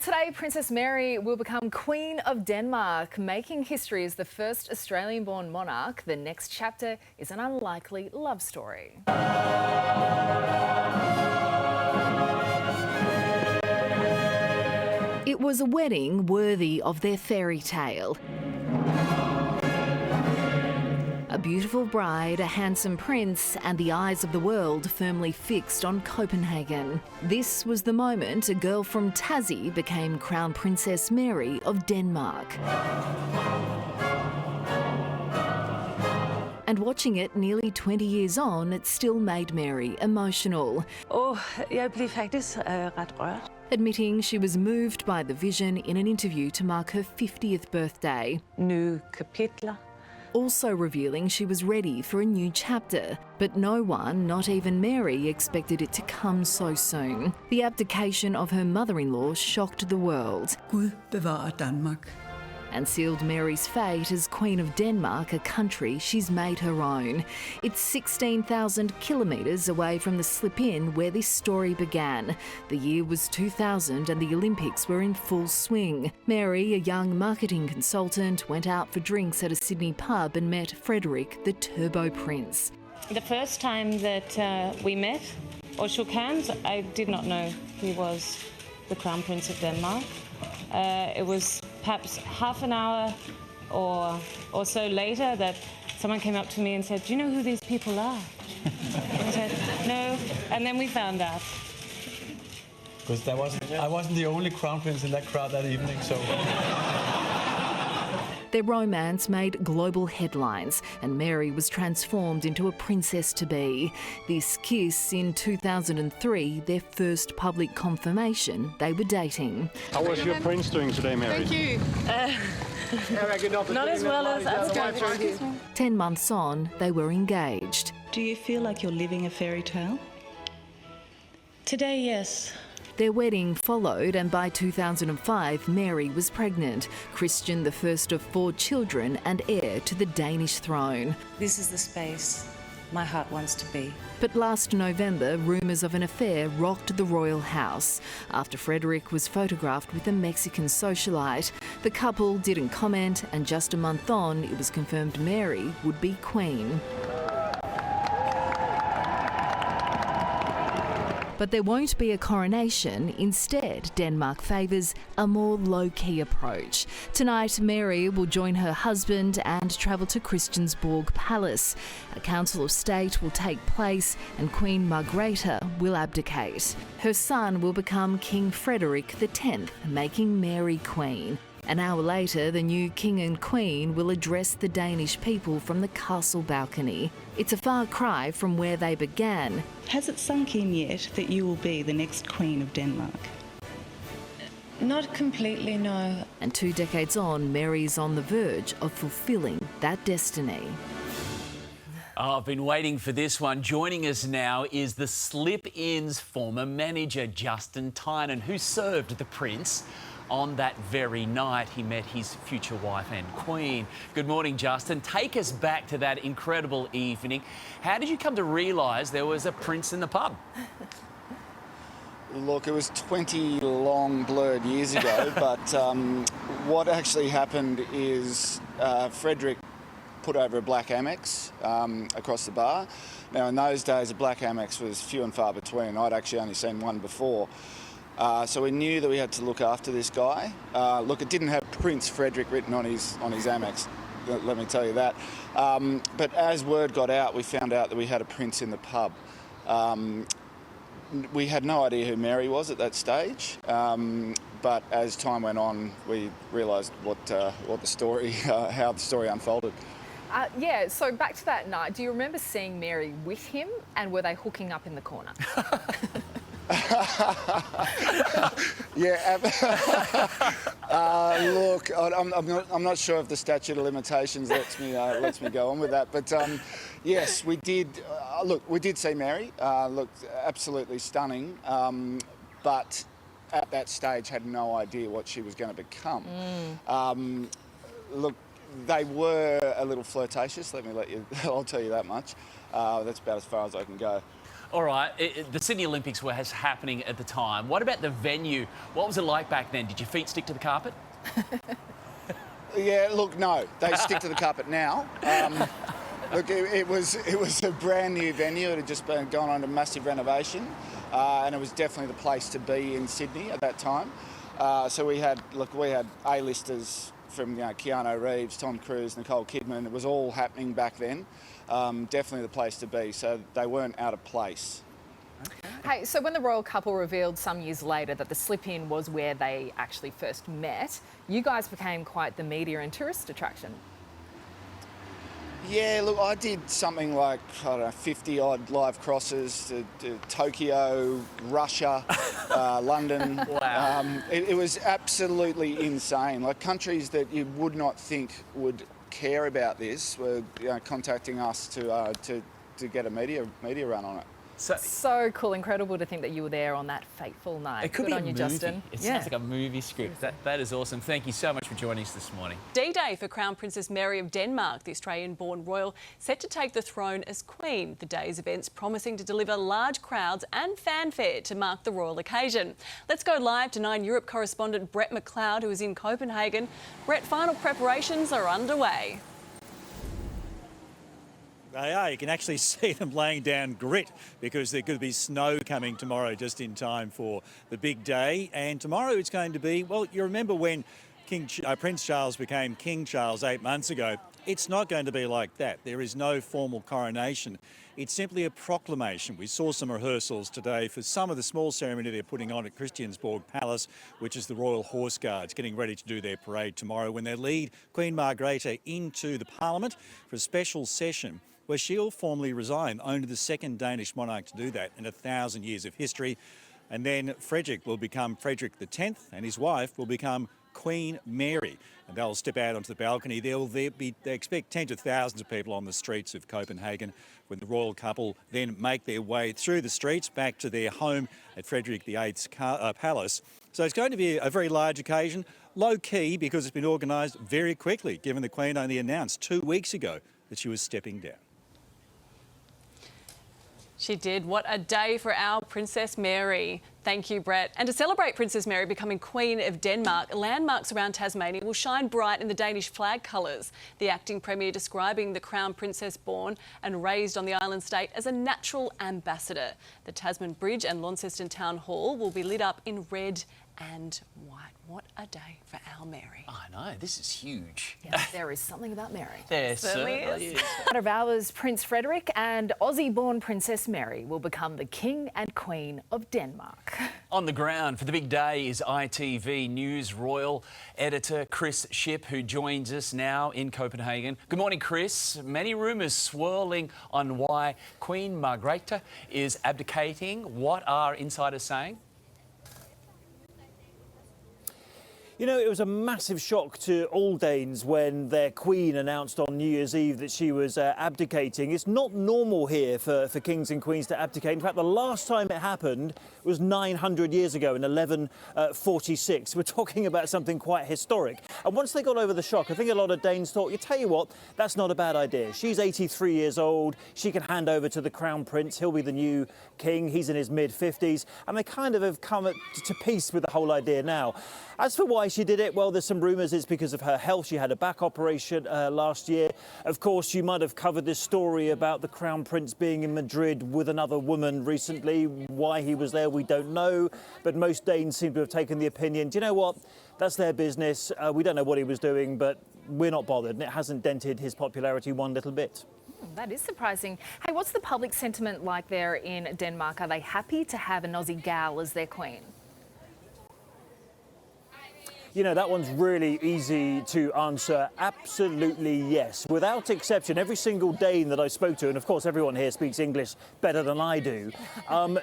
today Princess Mary will become Queen of Denmark, making history as the first Australian-born monarch. The next chapter is an unlikely love story. It was a wedding worthy of their fairy tale. A beautiful bride, a handsome prince, and the eyes of the world firmly fixed on Copenhagen. This was the moment a girl from Tassie became Crown Princess Mary of Denmark. And watching it nearly 20 years on, it still made Mary emotional. Jeg blev faktisk ret rørt. Admitting she was moved by the vision in an interview to mark her 50th birthday. Nye kapitler. Also revealing she was ready for a new chapter. But no one, not even Mary, expected it to come so soon. The abdication of her mother-in-law shocked the world. Gud bevarer Danmark. And sealed Mary's fate as Queen of Denmark, a country she's made her own. It's 16,000 kilometres away from the slip-in where this story began. The year was 2000 and the Olympics were in full swing. Mary, a young marketing consultant, went out for drinks at a Sydney pub and met Frederick, the Turbo Prince. The first time that we met or shook hands, I did not know he was the Crown Prince of Denmark. It was perhaps half an hour or so later that someone came up to me and said, "Do you know who these people are?" And I said, "No," and then we found out. Because I wasn't the only Crown Prince in that crowd that evening, so... Their romance made global headlines and Mary was transformed into a princess-to-be. This kiss in 2003, their first public confirmation they were dating. How was your prince doing today, Mary? Thank you. Not as well as I was going through. 10 months on, they were engaged. Do you feel like you're living a fairy tale? Today, yes. Their wedding followed, and by 2005, Mary was pregnant. Christian, the first of 4 children and heir to the Danish throne. This is the space my heart wants to be. But last November, rumours of an affair rocked the royal house. After Frederick was photographed with a Mexican socialite, the couple didn't comment, and just a month on, it was confirmed Mary would be queen. But there won't be a coronation. Instead, Denmark favours a more low-key approach. Tonight, Mary will join her husband and travel to Christiansborg Palace. A council of state will take place and Queen Margrethe will abdicate. Her son will become King Frederick X, making Mary queen. An hour later, the new king and queen will address the Danish people from the castle balcony. It's a far cry from where they began. Has it sunk in yet that you will be the next Queen of Denmark? Not completely, no. And 2 decades on, Mary's on the verge of fulfilling that destiny. Oh, I've been waiting for this one. Joining us now is the Slip-In's former manager, Justin Tynan, who served the Prince on that very night he met his future wife and queen. Good morning, Justin. Take us back to that incredible evening. How did you come to realise there was a prince in the pub? Look, it was 20 long, blurred years ago, but what actually happened is Frederick put over a black Amex across the bar. Now, in those days, a black Amex was few and far between. I'd actually only seen one before. So we knew that we had to look after this guy. Look, it didn't have Prince Frederick written on his Amex, let me tell you that. But as word got out, we found out that we had a prince in the pub. We had no idea who Mary was at that stage, but as time went on, we realised what the story, how the story unfolded. Yeah, so back to that night, do you remember seeing Mary with him and were they hooking up in the corner? Yeah, look, I'm not sure if the statute of limitations lets me go on with that, but yes, we did. Look, we did see Mary. Looked absolutely stunning, but at that stage had no idea what she was going to become. Look, they were a little flirtatious. I'll tell you that much. That's about as far as I can go. All right, the Sydney Olympics was happening at the time. What about the venue? What was it like back then? Did your feet stick to the carpet? Yeah, look, no, they stick to the carpet now. Look, it was a brand new venue. It had just been gone under massive renovation, and it was definitely the place to be in Sydney at that time. So we had A-listers from Keanu Reeves, Tom Cruise, Nicole Kidman. It was all happening back then. Definitely the place to be. So they weren't out of place. Hey, so when the royal couple revealed some years later that the slip-in was where they actually first met, you guys became quite the media and tourist attraction. Yeah, look, I did something like, 50-odd live crosses to Tokyo, Russia, London. Wow. It was absolutely insane. Like, countries that you would not think would care about this were contacting us to get a media run on it. So cool, incredible to think that you were there on that fateful night. It could Good be on a you, movie. Justin. It sounds like a movie script. That is awesome. Thank you so much for joining us this morning. D-Day for Crown Princess Mary of Denmark, the Australian-born royal, set to take the throne as Queen. The day's events promising to deliver large crowds and fanfare to mark the royal occasion. Let's go live to 9 Europe correspondent Brett McLeod, who is in Copenhagen. Brett, final preparations are underway. They are. You can actually see them laying down grit because there could be snow coming tomorrow just in time for the big day. And tomorrow it's going to be, well, you remember when Prince Charles became King Charles 8 months ago. It's not going to be like that. There is no formal coronation. It's simply a proclamation. We saw some rehearsals today for some of the small ceremony they're putting on at Christiansborg Palace, which is the Royal Horse Guards, getting ready to do their parade tomorrow when they lead Queen Margrethe into the Parliament for a special session where she'll formally resign, only the second Danish monarch to do that in 1,000 years of history. And then Frederick will become Frederick X, and his wife will become Queen Mary. And they'll step out onto the balcony. They expect tens of thousands of people on the streets of Copenhagen when the royal couple then make their way through the streets back to their home at Frederick VIII's palace. So it's going to be a very large occasion, low key because it's been organised very quickly, given the Queen only announced 2 weeks ago that she was stepping down. She did. What a day for our Princess Mary. Thank you, Brett. And to celebrate Princess Mary becoming Queen of Denmark, landmarks around Tasmania will shine bright in the Danish flag colours. The acting premier describing the Crown Princess born and raised on the island state as a natural ambassador. The Tasman Bridge and Launceston Town Hall will be lit up in red and white. What a day for our Mary. I know, this is huge. Yeah, there is something about Mary. There certainly is. Out of hours, Prince Frederick and Aussie-born Princess Mary will become the King and Queen of Denmark. On the ground for the big day is ITV News Royal editor Chris Shipp, who joins us now in Copenhagen. Good morning, Chris. Many rumours swirling on why Queen Margrethe is abdicating. What are insiders saying? You know, it was a massive shock to all Danes when their Queen announced on New Year's Eve that she was abdicating. It's not normal here for kings and queens to abdicate. In fact, the last time it happened was 900 years ago in 1146. We're talking about something quite historic. And once they got over the shock, I think a lot of Danes thought, you tell you what, that's not a bad idea. She's 83 years old. She can hand over to the Crown Prince. He'll be the new king. He's in his mid-50s. And they kind of have come to peace with the whole idea now. As for why she did it, well, there's some rumours it's because of her health. She had a back operation last year. Of course, you might have covered this story about the Crown Prince being in Madrid with another woman recently. Why he was there, we don't know. But most Danes seem to have taken the opinion, do you know what? That's their business. We don't know what he was doing, but we're not bothered. And it hasn't dented his popularity one little bit. That is surprising. Hey, what's the public sentiment like there in Denmark? Are they happy to have an Aussie gal as their queen? You know, that one's really easy to answer. Absolutely yes. Without exception, every single Dane that I spoke to, and of course everyone here speaks English better than I do,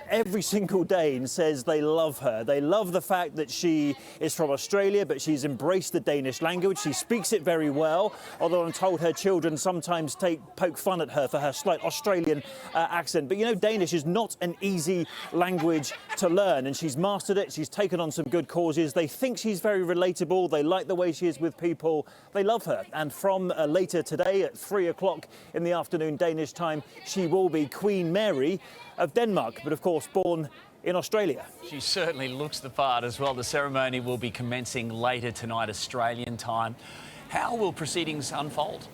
every single Dane says they love her. They love the fact that she is from Australia, but she's embraced the Danish language. She speaks it very well, although I'm told her children sometimes poke fun at her for her slight Australian accent. But you know, Danish is not an easy language to learn, and she's mastered it. She's taken on some good causes. They think she's very relatable. They like the way she is with people. They love her. And from later today at 3 o'clock in the afternoon Danish time, she will be Queen Mary of Denmark, but of course born in Australia. She certainly looks the part as well. The ceremony will be commencing later tonight, Australian time. How will proceedings unfold?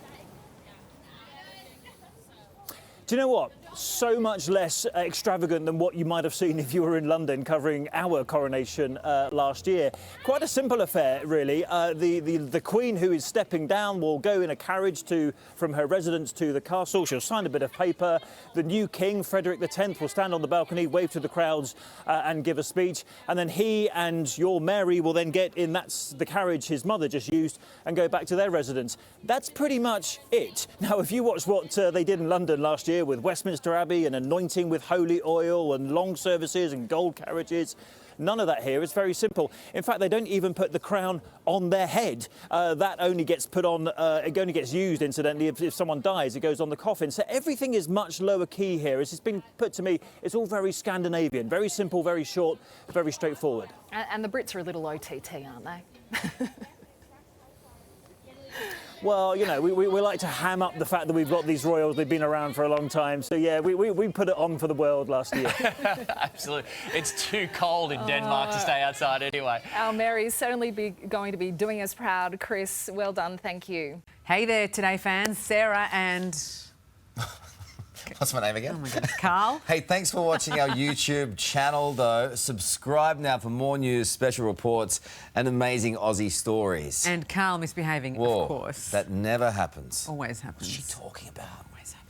Do you know what? So much less extravagant than what you might have seen if you were in London covering our coronation last year. Quite a simple affair, really. The Queen, who is stepping down, will go in a carriage from her residence to the castle. She'll sign a bit of paper. The new King, Frederick X, will stand on the balcony, wave to the crowds and give a speech. And then he and your Mary will then get in the carriage his mother just used and go back to their residence. That's pretty much it. Now, if you watch what they did in London last year with Westminster Abbey and anointing with holy oil and long services and gold carriages, none of that here. It's very simple. In fact, they don't even put the crown on their head. That only gets put on, it only gets used, incidentally, if someone dies. It goes on the coffin. So everything is much lower key here. As it's been put to me, it's all very Scandinavian, very simple, very short, very straightforward. And the Brits are a little OTT, aren't they? Well, you know, we like to ham up the fact that we've got these royals. They've been around for a long time. So, yeah, we put it on for the world last year. Absolutely. It's too cold in Denmark to stay outside anyway. Our Mary's certainly going to be doing us proud. Chris, well done. Thank you. Hey there, Today fans. Sarah and... What's my name again? Oh my goodness, Carl. Hey, thanks for watching our YouTube channel, though. Subscribe now for more news, special reports and amazing Aussie stories. And Carl misbehaving, Whoa, of course. That never happens. Always happens. What's she talking about? Always happens.